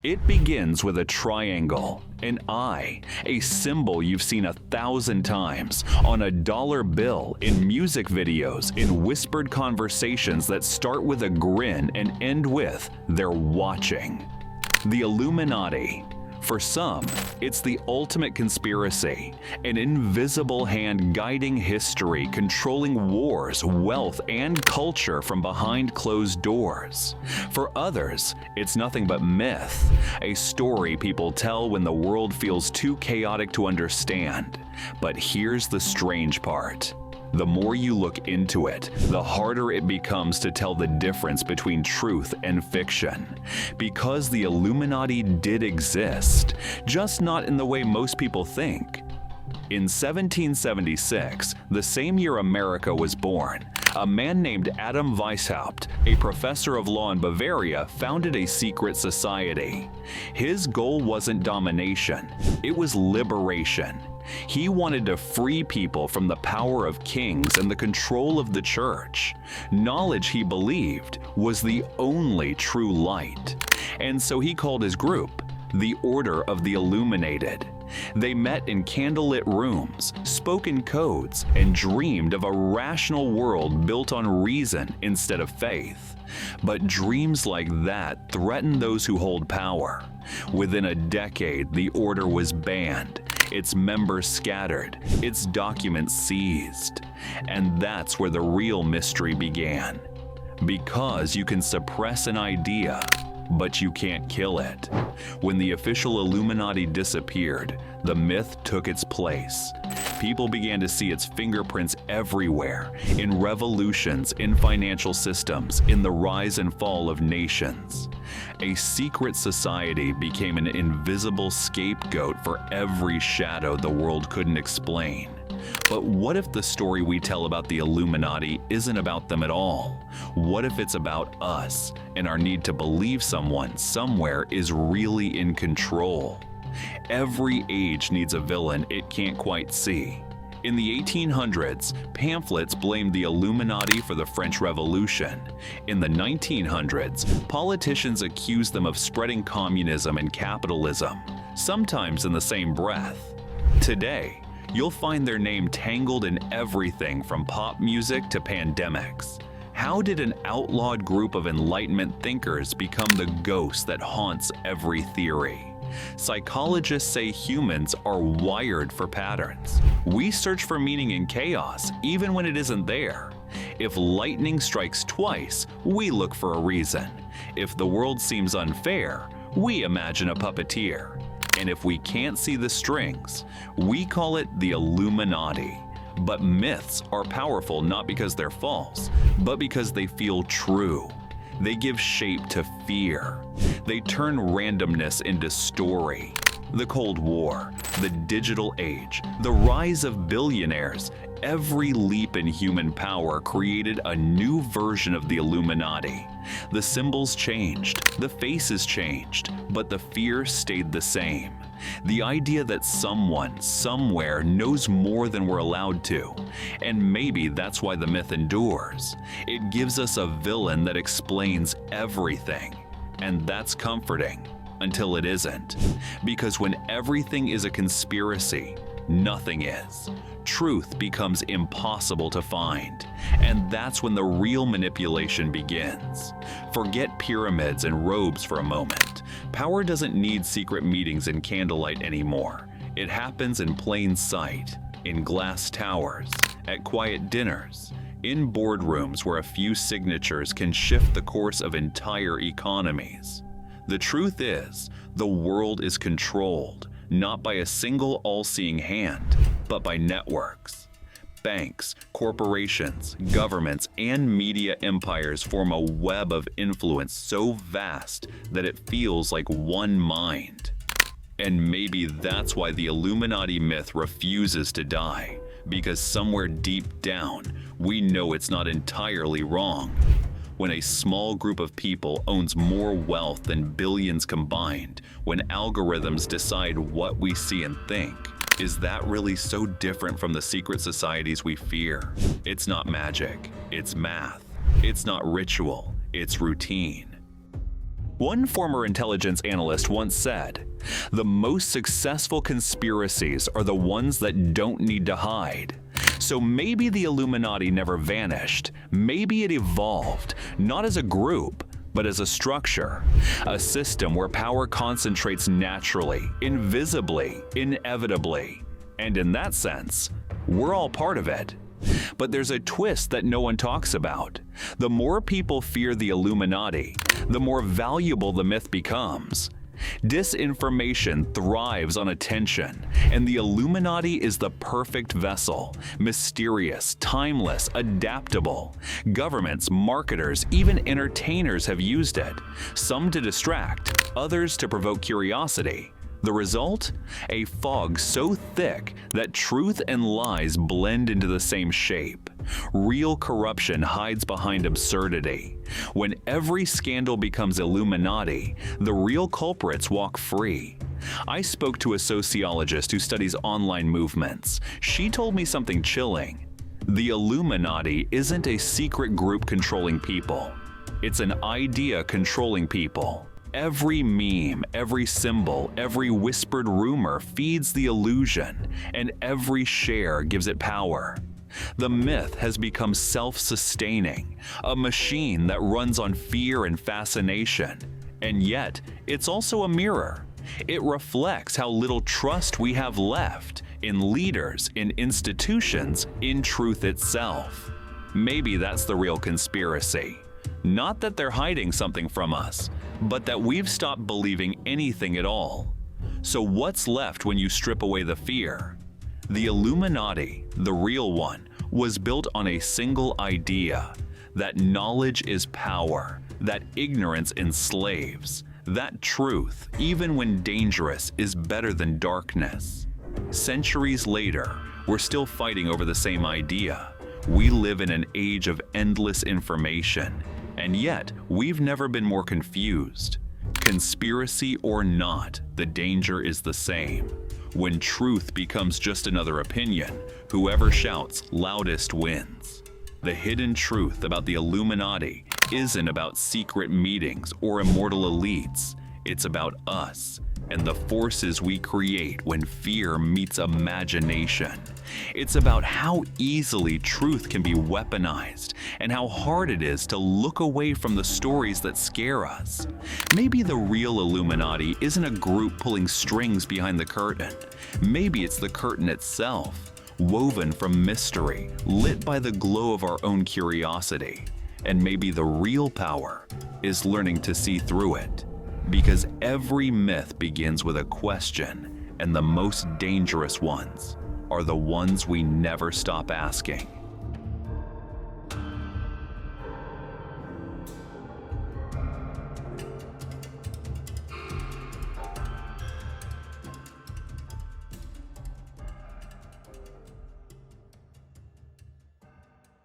It begins with a triangle, an eye, a symbol you've seen 1,000 times, on a dollar bill, in music videos, in whispered conversations that start with a grin and end with, "They're watching." The Illuminati. For some, it's the ultimate conspiracy, an invisible hand guiding history, controlling wars, wealth, and culture from behind closed doors. For others, it's nothing but myth, a story people tell when the world feels too chaotic to understand. But here's the strange part. The more you look into it, the harder it becomes to tell the difference between truth and fiction. Because the Illuminati did exist, just not in the way most people think. In 1776, the same year America was born, a man named Adam Weishaupt, a professor of law in Bavaria, founded a secret society. His goal wasn't domination, it was liberation. He wanted to free people from the power of kings and the control of the church. Knowledge, he believed, was the only true light. And so he called his group the Order of the Illuminated. They met in candlelit rooms, spoke in codes, and dreamed of a rational world built on reason instead of faith. But dreams like that threaten those who hold power. Within a decade, the order was banned, its members scattered, its documents seized. And that's where the real mystery began. Because you can suppress an idea, but you can't kill it. When the official Illuminati disappeared, the myth took its place. People began to see its fingerprints everywhere, in revolutions, in financial systems, in the rise and fall of nations. A secret society became an invisible scapegoat for every shadow the world couldn't explain. But what if the story we tell about the Illuminati isn't about them at all? What if it's about us, and our need to believe someone somewhere is really in control? Every age needs a villain it can't quite see. In the 1800s, pamphlets blamed the Illuminati for the French Revolution. In the 1900s, politicians accused them of spreading communism and capitalism, sometimes in the same breath. Today, you'll find their name tangled in everything from pop music to pandemics. How did an outlawed group of Enlightenment thinkers become the ghost that haunts every theory? Psychologists say humans are wired for patterns. We search for meaning in chaos, even when it isn't there. If lightning strikes twice, we look for a reason. If the world seems unfair, we imagine a puppeteer. And if we can't see the strings, we call it the Illuminati. But myths are powerful not because they're false, but because they feel true. They give shape to fear. They turn randomness into story. The Cold War, the digital age, the rise of billionaires, every leap in human power created a new version of the Illuminati. The symbols changed, the faces changed, but the fear stayed the same. The idea that someone, somewhere, knows more than we're allowed to. And maybe that's why the myth endures. It gives us a villain that explains everything. And that's comforting, until it isn't. Because when everything is a conspiracy, nothing is. Truth becomes impossible to find. And that's when the real manipulation begins. Forget pyramids and robes for a moment. Power doesn't need secret meetings in candlelight anymore. It happens in plain sight, in glass towers, at quiet dinners, in boardrooms where a few signatures can shift the course of entire economies. The truth is, the world is controlled, not by a single all-seeing hand, but by networks. Banks, corporations, governments, and media empires form a web of influence so vast that it feels like one mind. And maybe that's why the Illuminati myth refuses to die, because somewhere deep down, we know it's not entirely wrong. When a small group of people owns more wealth than billions combined, when algorithms decide what we see and think, is that really so different from the secret societies we fear? It's not magic, it's math. It's not ritual, it's routine. One former intelligence analyst once said, "The most successful conspiracies are the ones that don't need to hide." So maybe the Illuminati never vanished. Maybe it evolved, not as a group, but as a structure, a system where power concentrates naturally, invisibly, inevitably. And in that sense, we're all part of it. But there's a twist that no one talks about. The more people fear the Illuminati, the more valuable the myth becomes. Disinformation thrives on attention, and the Illuminati is the perfect vessel, mysterious, timeless, adaptable. Governments, marketers, even entertainers have used it, some to distract, others to provoke curiosity. The result? A fog so thick that truth and lies blend into the same shape. Real corruption hides behind absurdity. When every scandal becomes Illuminati, the real culprits walk free. I spoke to a sociologist who studies online movements. She told me something chilling. The Illuminati isn't a secret group controlling people. It's an idea controlling people. Every meme, every symbol, every whispered rumor feeds the illusion, and every share gives it power. The myth has become self-sustaining, a machine that runs on fear and fascination. And yet, it's also a mirror. It reflects how little trust we have left in leaders, in institutions, in truth itself. Maybe that's the real conspiracy. Not that they're hiding something from us, but that we've stopped believing anything at all. So what's left when you strip away the fear? The Illuminati, the real one, was built on a single idea: that knowledge is power, that ignorance enslaves, that truth, even when dangerous, is better than darkness. Centuries later, we're still fighting over the same idea. We live in an age of endless information, and yet we've never been more confused. Conspiracy or not, the danger is the same. When truth becomes just another opinion, whoever shouts loudest wins. The hidden truth about the Illuminati isn't about secret meetings or immortal elites. It's about us and the forces we create when fear meets imagination. It's about how easily truth can be weaponized and how hard it is to look away from the stories that scare us. Maybe the real Illuminati isn't a group pulling strings behind the curtain. Maybe it's the curtain itself, woven from mystery, lit by the glow of our own curiosity. And maybe the real power is learning to see through it. Because every myth begins with a question, and the most dangerous ones are the ones we never stop asking.